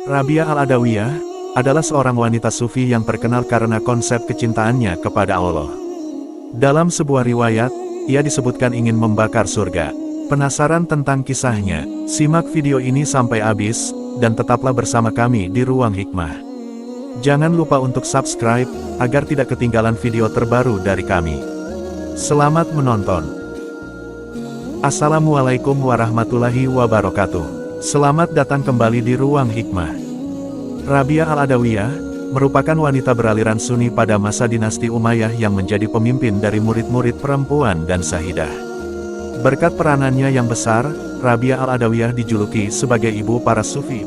Rabi'ah Al-Adawiyah adalah seorang wanita sufi yang terkenal karena konsep kecintaannya kepada Allah. Dalam sebuah riwayat, ia disebutkan ingin membakar surga. Penasaran tentang kisahnya? Simak video ini sampai habis, dan tetaplah bersama kami di Ruang Hikmah. Jangan lupa untuk subscribe, agar tidak ketinggalan video terbaru dari kami. Selamat menonton. Assalamualaikum warahmatullahi wabarakatuh. Selamat datang kembali di Ruang Hikmah. Rabi'ah Al-Adawiyah merupakan wanita beraliran Sunni pada masa dinasti Umayyah yang menjadi pemimpin dari murid-murid perempuan dan Sahidah. Berkat peranannya yang besar, Rabi'ah Al-Adawiyah dijuluki sebagai ibu para sufi.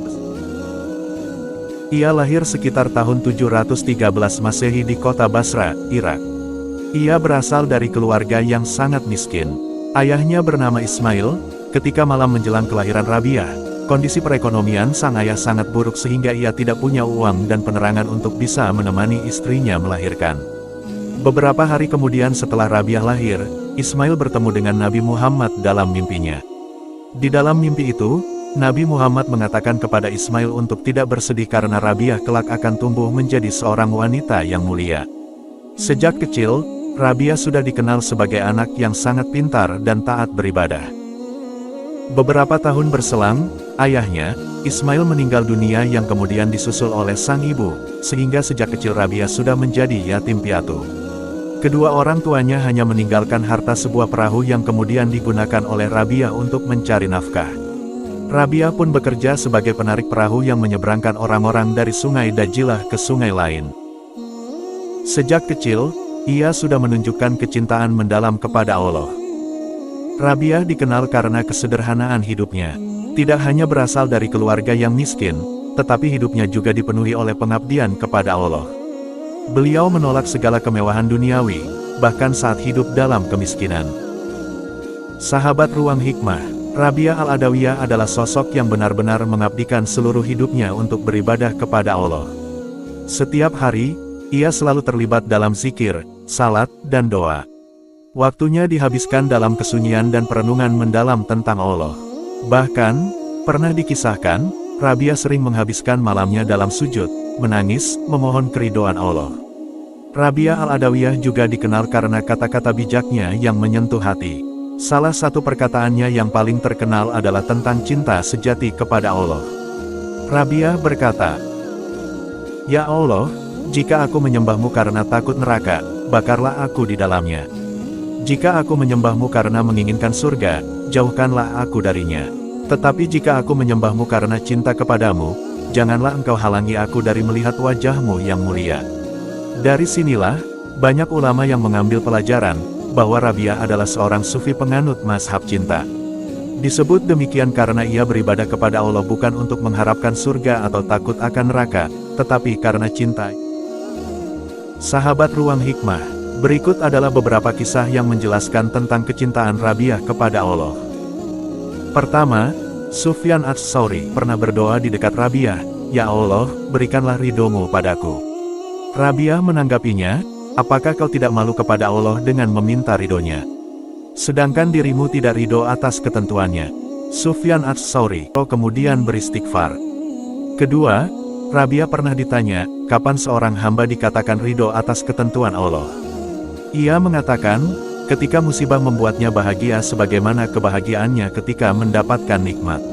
Ia lahir sekitar tahun 713 Masehi di kota Basra, Irak. Ia berasal dari keluarga yang sangat miskin. Ayahnya bernama Ismail. Ketika malam menjelang kelahiran Rabi'ah, kondisi perekonomian sang ayah sangat buruk sehingga ia tidak punya uang dan penerangan untuk bisa menemani istrinya melahirkan. Beberapa hari kemudian setelah Rabi'ah lahir, Ismail bertemu dengan Nabi Muhammad dalam mimpinya. Di dalam mimpi itu, Nabi Muhammad mengatakan kepada Ismail untuk tidak bersedih karena Rabi'ah kelak akan tumbuh menjadi seorang wanita yang mulia. Sejak kecil, Rabi'ah sudah dikenal sebagai anak yang sangat pintar dan taat beribadah. Beberapa tahun berselang, ayahnya, Ismail meninggal dunia yang kemudian disusul oleh sang ibu, sehingga sejak kecil Rabi'ah sudah menjadi yatim piatu. Kedua orang tuanya hanya meninggalkan harta sebuah perahu yang kemudian digunakan oleh Rabi'ah untuk mencari nafkah. Rabi'ah pun bekerja sebagai penarik perahu yang menyeberangkan orang-orang dari sungai Dajilah ke sungai lain. Sejak kecil, ia sudah menunjukkan kecintaan mendalam kepada Allah. Rabi'ah dikenal karena kesederhanaan hidupnya. Tidak hanya berasal dari keluarga yang miskin, tetapi hidupnya juga dipenuhi oleh pengabdian kepada Allah. Beliau menolak segala kemewahan duniawi, bahkan saat hidup dalam kemiskinan. Sahabat Ruang Hikmah, Rabi'ah Al-Adawiyah adalah sosok yang benar-benar mengabdikan seluruh hidupnya untuk beribadah kepada Allah. Setiap hari, ia selalu terlibat dalam zikir, salat, dan doa. Waktunya dihabiskan dalam kesunyian dan perenungan mendalam tentang Allah. Bahkan, pernah dikisahkan, Rabi'ah sering menghabiskan malamnya dalam sujud, menangis, memohon keridhaan Allah. Rabi'ah Al-Adawiyah juga dikenal karena kata-kata bijaknya yang menyentuh hati. Salah satu perkataannya yang paling terkenal adalah tentang cinta sejati kepada Allah. Rabi'ah berkata, "Ya Allah, jika aku menyembahmu karena takut neraka, bakarlah aku di dalamnya. Jika aku menyembahmu karena menginginkan surga, jauhkanlah aku darinya. Tetapi jika aku menyembahmu karena cinta kepadamu, janganlah engkau halangi aku dari melihat wajahmu yang mulia." Dari sinilah, banyak ulama yang mengambil pelajaran, bahwa Rabi'ah adalah seorang sufi penganut mazhab cinta. Disebut demikian karena ia beribadah kepada Allah bukan untuk mengharapkan surga atau takut akan neraka, tetapi karena cinta. Sahabat Ruang Hikmah, berikut adalah beberapa kisah yang menjelaskan tentang kecintaan Rabi'ah kepada Allah. Pertama, Sufyan Ats-Tsauri pernah berdoa di dekat Rabi'ah, "Ya Allah, berikanlah ridhomu padaku." Rabi'ah menanggapinya, "Apakah kau tidak malu kepada Allah dengan meminta ridhonya? Sedangkan dirimu tidak ridho atas ketentuannya." Sufyan Ats-Tsauri kemudian beristighfar. Kedua, Rabi'ah pernah ditanya, kapan seorang hamba dikatakan ridho atas ketentuan Allah. Ia mengatakan, ketika musibah membuatnya bahagia sebagaimana kebahagiaannya ketika mendapatkan nikmat.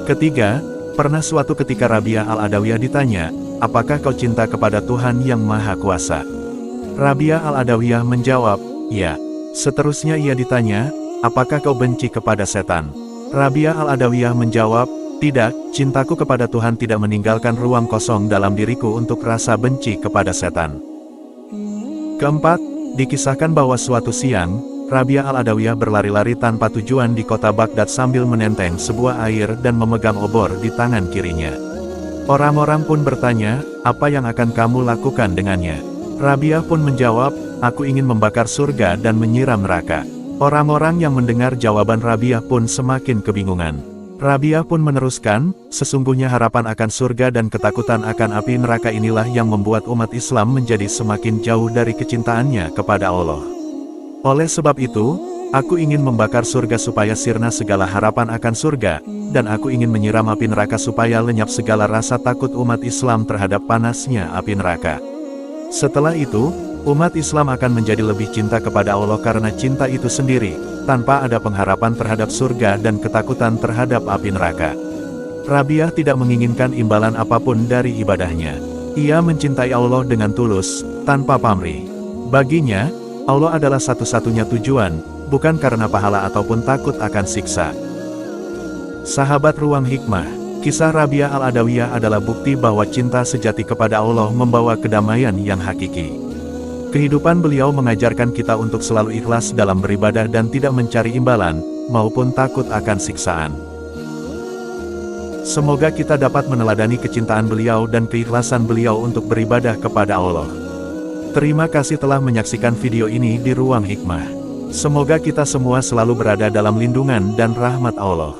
Ketiga, pernah suatu ketika Rabi'ah Al-Adawiyah ditanya, "Apakah kau cinta kepada Tuhan yang Maha Kuasa?" Rabi'ah Al-Adawiyah menjawab, "Ya." Seterusnya ia ditanya, "Apakah kau benci kepada setan?" Rabi'ah Al-Adawiyah menjawab, "Tidak, cintaku kepada Tuhan tidak meninggalkan ruang kosong dalam diriku untuk rasa benci kepada setan." Keempat, dikisahkan bahwa suatu siang, Rabi'ah Al-Adawiyah berlari-lari tanpa tujuan di kota Baghdad sambil menenteng sebuah air dan memegang obor di tangan kirinya. Orang-orang pun bertanya, "Apa yang akan kamu lakukan dengannya?" Rabi'ah pun menjawab, "Aku ingin membakar surga dan menyiram neraka." Orang-orang yang mendengar jawaban Rabi'ah pun semakin kebingungan. Rabi'ah pun meneruskan, "Sesungguhnya harapan akan surga dan ketakutan akan api neraka inilah yang membuat umat Islam menjadi semakin jauh dari kecintaannya kepada Allah. Oleh sebab itu, Aku ingin membakar surga supaya sirna segala harapan akan surga, dan aku ingin menyiram api neraka supaya lenyap segala rasa takut umat Islam terhadap panasnya api neraka. Setelah itu, umat Islam akan menjadi lebih cinta kepada Allah karena cinta itu sendiri, tanpa ada pengharapan terhadap surga dan ketakutan terhadap api neraka. Rabiah tidak menginginkan imbalan apapun dari ibadahnya. Ia mencintai Allah dengan tulus, tanpa pamrih. Baginya, Allah adalah satu-satunya tujuan, bukan karena pahala ataupun takut akan siksa. Sahabat Ruang Hikmah, kisah Rabiah Al-Adawiyah adalah bukti bahwa cinta sejati kepada Allah membawa kedamaian yang hakiki. Kehidupan beliau mengajarkan kita untuk selalu ikhlas dalam beribadah dan tidak mencari imbalan, maupun takut akan siksaan. Semoga kita dapat meneladani kecintaan beliau dan keikhlasan beliau untuk beribadah kepada Allah. Terima kasih telah menyaksikan video ini di Ruang Hikmah. Semoga kita semua selalu berada dalam lindungan dan rahmat Allah.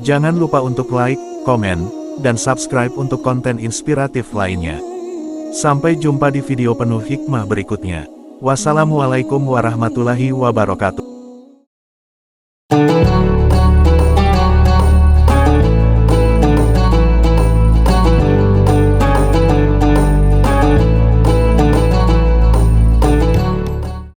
Jangan lupa untuk like, komen, dan subscribe untuk konten inspiratif lainnya. Sampai jumpa di video penuh hikmah berikutnya. Wassalamualaikum warahmatullahi wabarakatuh.